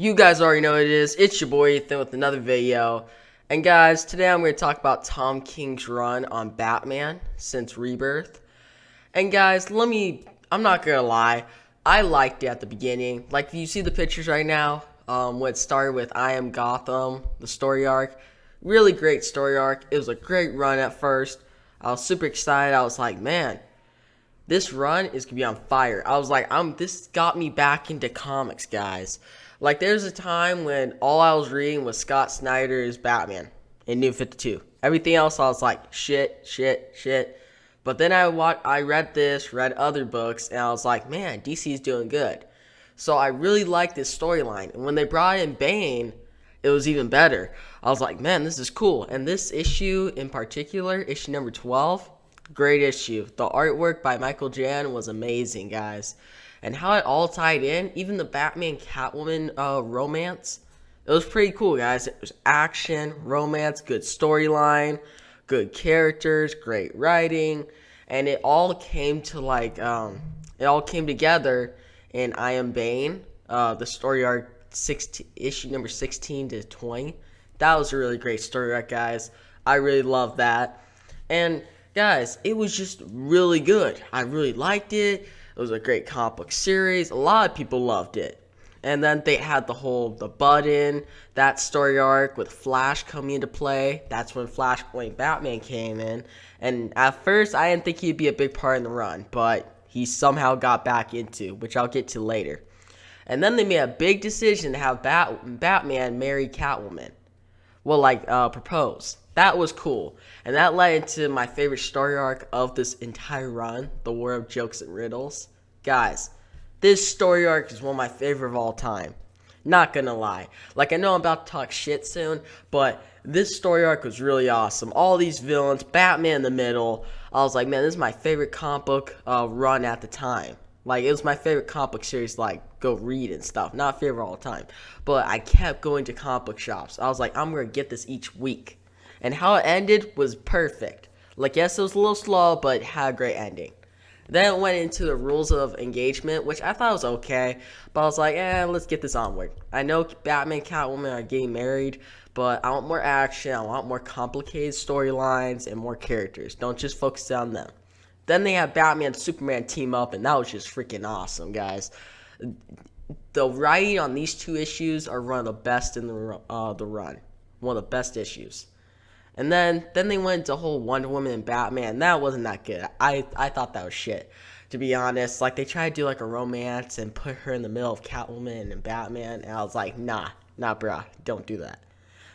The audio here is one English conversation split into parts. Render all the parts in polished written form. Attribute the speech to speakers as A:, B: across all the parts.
A: You guys already know what it is. It's your boy Ethan with another video. And guys, today I'm going to talk about Tom King's run on Batman since Rebirth. And guys, I'm not going to lie, I liked it at the beginning. Like, if you see the pictures right now, when it started with I Am Gotham, the story arc. Really great story arc. It was a great run at first. I was super excited. I was like, man, this run is going to be on fire. I was like, this got me back into comics, guys. Like, there's a time when all I was reading was Scott Snyder's Batman in New 52. Everything else, I was like, shit. But then I read other books, and I was like, man, DC's doing good. So I really liked this storyline. And when they brought in Bane, it was even better. I was like, man, this is cool. And this issue in particular, issue number 12, great issue. The artwork by Michael Jan was amazing, guys. And how it all tied in, even the Batman-Catwoman romance, it was pretty cool, guys. It was action, romance, good storyline, good characters, great writing, and it all came to together in I Am Bane, the story arc issue number 16 to 20. That was a really great story arc, guys. I really loved that. And guys, it was just really good. I really liked it. It was a great comic book series. A lot of people loved it. And then they had the Button, that story arc with Flash coming into play. That's when Flashpoint Batman came in. And at first, I didn't think he'd be a big part in the run, but he somehow got back into, which I'll get to later. And then they made a big decision to have Batman marry Catwoman. Well, propose. That was cool. And that led into my favorite story arc of this entire run, the War of Jokes and Riddles. Guys, this story arc is one of my favorite of all time. Not gonna lie. Like, I know I'm about to talk shit soon, but this story arc was really awesome. All these villains, Batman in the middle. I was like, man, this is my favorite comic book run at the time. Like, it was my favorite comic book series, go read and stuff. Not favorite all the time. But I kept going to comic book shops. I was like, I'm going to get this each week. And how it ended was perfect. Like, yes, it was a little slow, but it had a great ending. Then it went into the rules of engagement, which I thought was okay. But I was like, let's get this onward. I know Batman and Catwoman are getting married, but I want more action. I want more complicated storylines and more characters. Don't just focus on them. Then they had Batman and Superman team up, and that was just freaking awesome, guys. The writing on these two issues are one of the best in the run. One of the best issues. And then they went into whole Wonder Woman and Batman. That wasn't that good. I thought that was shit, to be honest. Like, they tried to do a romance and put her in the middle of Catwoman and Batman, and I was like, nah, bruh, don't do that.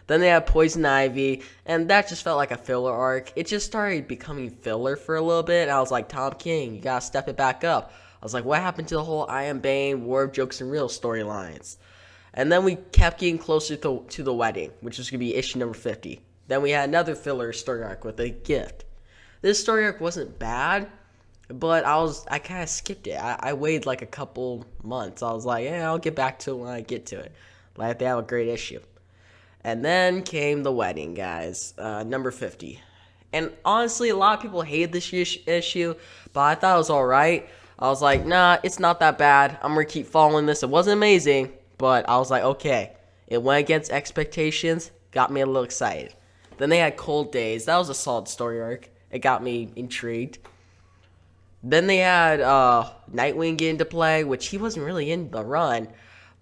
A: Then they had Poison Ivy, and that just felt like a filler arc. It just started becoming filler for a little bit, and I was like, Tom King, you gotta step it back up. I was like, what happened to the whole I Am Bane, War of Jokes and Real storylines? And then we kept getting closer to the wedding, which was gonna be issue number 50. Then we had another filler story arc with a gift. This story arc wasn't bad, but I kind of skipped it. I waited a couple months. I was like, I'll get back to it when I get to it. Like, they have a great issue. And then came the wedding, guys, number 50. And honestly, a lot of people hated this issue, but I thought it was alright. I was like, nah, it's not that bad. I'm going to keep following this. It wasn't amazing, but I was like, okay. It went against expectations, got me a little excited. Then they had Cold Days. That was a solid story arc. It got me intrigued. Then they had Nightwing get into play, which he wasn't really in the run.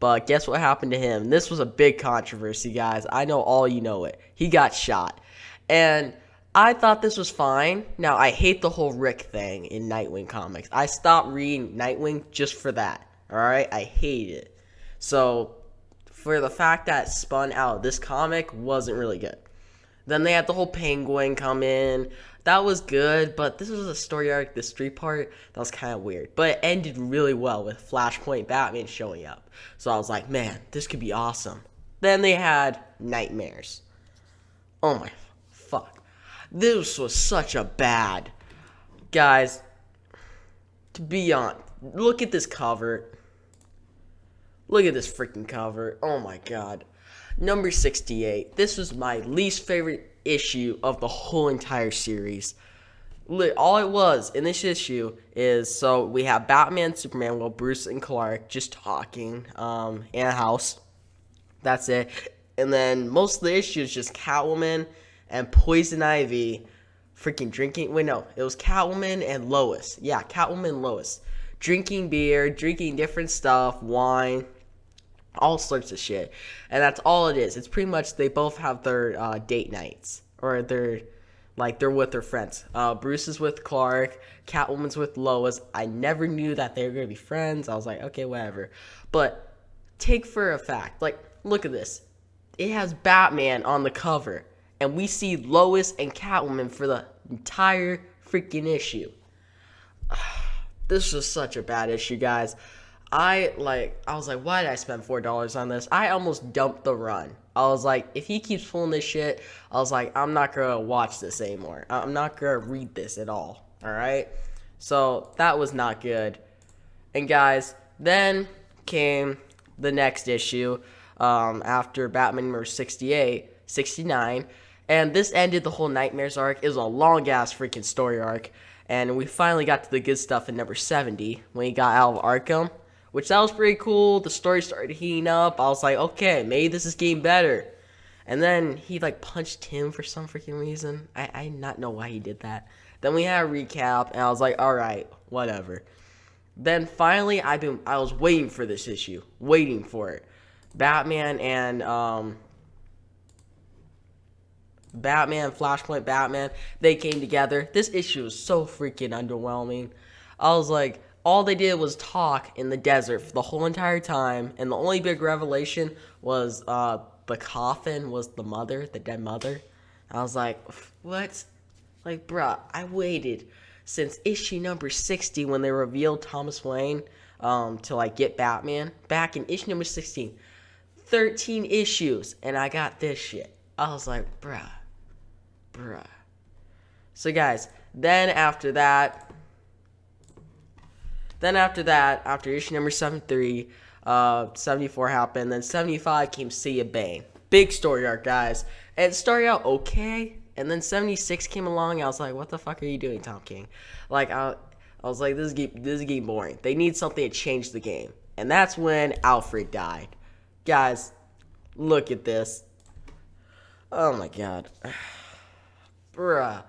A: But guess what happened to him? This was a big controversy, guys. I know all you know it. He got shot. And I thought this was fine. Now, I hate the whole Rick thing in Nightwing comics. I stopped reading Nightwing just for that. Alright? I hate it. So, for the fact that it spun out, this comic wasn't really good. Then they had the whole Penguin come in. That was good, but this was a story arc, the street part, that was kind of weird. But it ended really well with Flashpoint Batman showing up. So I was like, man, this could be awesome. Then they had Nightmares. Oh my fuck. This was such a bad. Guys, to be honest, look at this cover. Look at this freaking cover. Oh my god. Number 68. This was my least favorite issue of the whole entire series. All it was in this issue is, so we have Batman, Superman, Bruce and Clark just talking in a house. That's it. And then most of the issue is just Catwoman and Poison Ivy freaking drinking. Wait, no. It was Catwoman and Lois. Yeah, Catwoman and Lois. Drinking beer, drinking different stuff, wine, all sorts of shit. And that's all it is. It's pretty much they both have their date nights. Or they're with their friends. Bruce is with Clark. Catwoman's with Lois. I never knew that they were going to be friends. I was like, okay, whatever. But take for a fact, like, look at this. It has Batman on the cover. And we see Lois and Catwoman for the entire freaking issue. This was such a bad issue, guys. I was like, why did I spend $4 on this? I almost dumped the run. I was like, if he keeps pulling this shit, I was like, I'm not gonna watch this anymore. I'm not gonna read this at all. Alright? So that was not good. And guys, then came the next issue, after Batman number 69, and this ended the whole Nightmares arc. It was a long ass freaking story arc. And we finally got to the good stuff in number 70 when he got out of Arkham, which that was pretty cool. The story started heating up. I was like, okay, maybe this is getting better. And then he like punched Tim for some freaking reason. I did not know why he did that. Then we had a recap, and I was like, all right, whatever. Then finally, I was waiting for this issue, waiting for it. Flashpoint Batman, they came together. This issue was so freaking underwhelming. I was like, all they did was talk in the desert for the whole entire time, and the only big revelation was the coffin was the dead mother. I was like, what? Like, bruh, I waited since issue number 60 when they revealed Thomas Wayne to like get Batman. Back in issue number 16, 13 issues, and I got this shit. I was like, bruh. So guys, then after that, after issue number 73, 74 happened, then 75 came Sea of Bane. Big story arc, guys. And it started out okay, and then 76 came along, and I was like, what the fuck are you doing, Tom King? Like, I was like, this is getting boring. They need something to change the game. And that's when Alfred died. Guys, look at this. Oh my god. Bruh.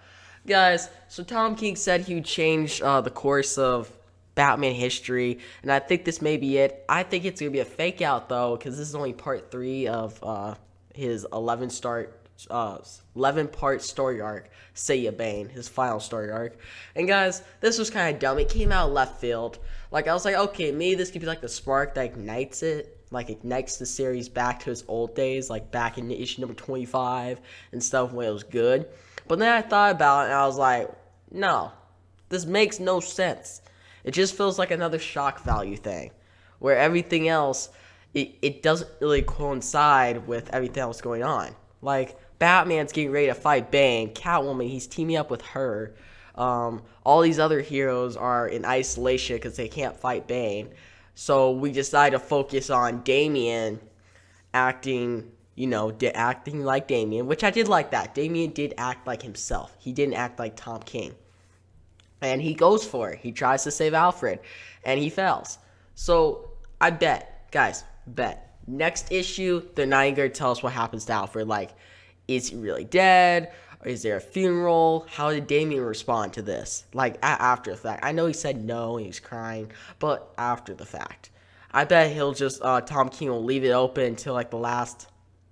A: Guys, so Tom King said he would change the course of Batman history, and I think this may be it. I think it's going to be a fake out, though, because this is only part 3 of his 11-part story arc, Sea of Bane, his final story arc. And guys, this was kind of dumb. It came out of left field. Like, I was like, okay, maybe this could be like the spark that ignites it. Like, ignites the series back to its old days, like back in issue number 25 and stuff when it was good. But then I thought about it, and I was like, no, this makes no sense. It just feels like another shock value thing, where everything else, it doesn't really coincide with everything else going on. Like, Batman's getting ready to fight Bane, Catwoman, he's teaming up with her. All these other heroes are in isolation because they can't fight Bane. So we decided to focus on Damian acting like Damian, which I did like that. Damian did act like himself. He didn't act like Tom King. And he goes for it. He tries to save Alfred, and he fails. So I bet, guys, next issue, they're not even going to tell us what happens to Alfred. Like, is he really dead? Or is there a funeral? How did Damian respond to this? Like, after the fact. I know he said no, and he was crying, but after the fact. I bet he'll just, Tom King will leave it open until, like, the last,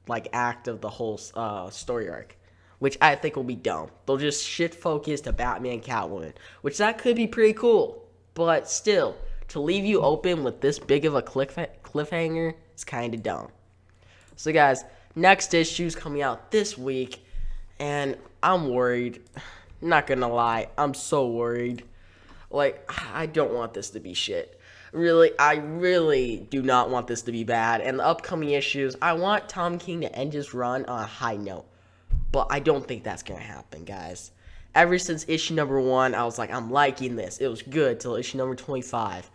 A: like, act of the whole story arc. Which I think will be dumb. They'll just shift focus to Batman and Catwoman. Which that could be pretty cool. But still, to leave you open with this big of a cliffhanger is kind of dumb. So guys, next issue's coming out this week. And I'm worried. Not gonna lie, I'm so worried. Like, I don't want this to be shit. Really, I really do not want this to be bad. And the upcoming issues, I want Tom King to end his run on a high note. But I don't think that's going to happen, guys. Ever since issue number 1, I was like, I'm liking this. It was good till issue number 25.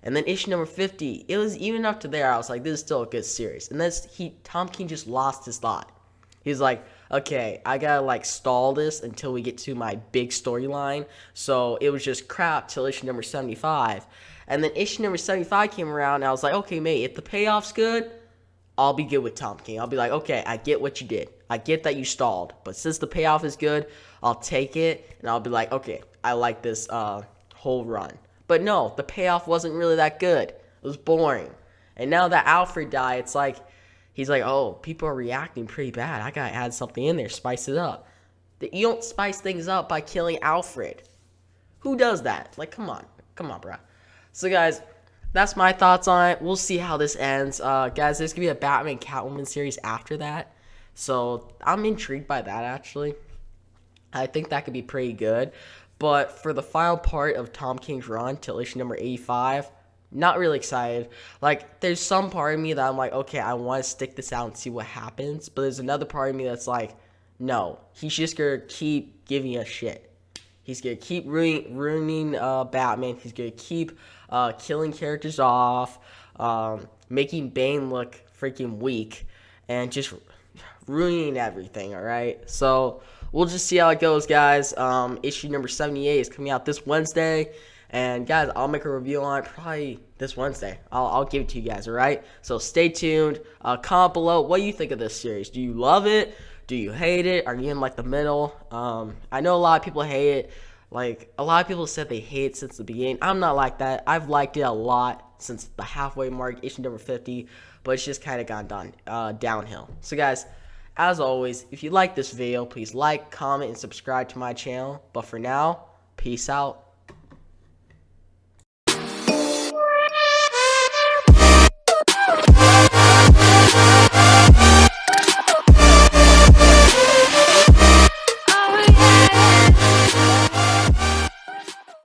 A: And then issue number 50, it was even up to there. I was like, this is still a good series. And then Tom King just lost his thought. He's like, okay, I got to like stall this until we get to my big storyline. So it was just crap till issue number 75. And then issue number 75 came around, and I was like, okay, mate, if the payoff's good, I'll be good with Tom King. I'll be like, okay, I get what you did. I get that you stalled. But since the payoff is good, I'll take it. And I'll be like, okay, I like this whole run. But no, the payoff wasn't really that good. It was boring. And now that Alfred died, it's like, he's like, oh, people are reacting pretty bad. I got to add something in there, spice it up. You don't spice things up by killing Alfred. Who does that? Like, come on. Come on, bro. So, guys, that's my thoughts on it. We'll see how this ends. Guys, there's going to be a Batman Catwoman series after that. So, I'm intrigued by that, actually. I think that could be pretty good. But for the final part of Tom King's run till issue number 85, not really excited. Like, there's some part of me that I'm like, okay, I want to stick this out and see what happens. But there's another part of me that's like, no, he's just going to keep giving us shit. He's going to keep ruining Batman. He's going to keep killing characters off, making Bane look freaking weak, and just ruining everything, all right? So we'll just see how it goes, guys. Issue number 78 is coming out this Wednesday. And, guys, I'll make a review on it probably this Wednesday. I'll give it to you guys, all right? So stay tuned. Comment below what you think of this series. Do you love it? Do you hate it? Are you in, like, the middle? I know a lot of people hate it. Like, a lot of people said they hate it since the beginning. I'm not like that. I've liked it a lot since the halfway mark, issue number 50. But it's just kind of gone downhill. So, guys, as always, if you like this video, please like, comment, and subscribe to my channel. But for now, peace out.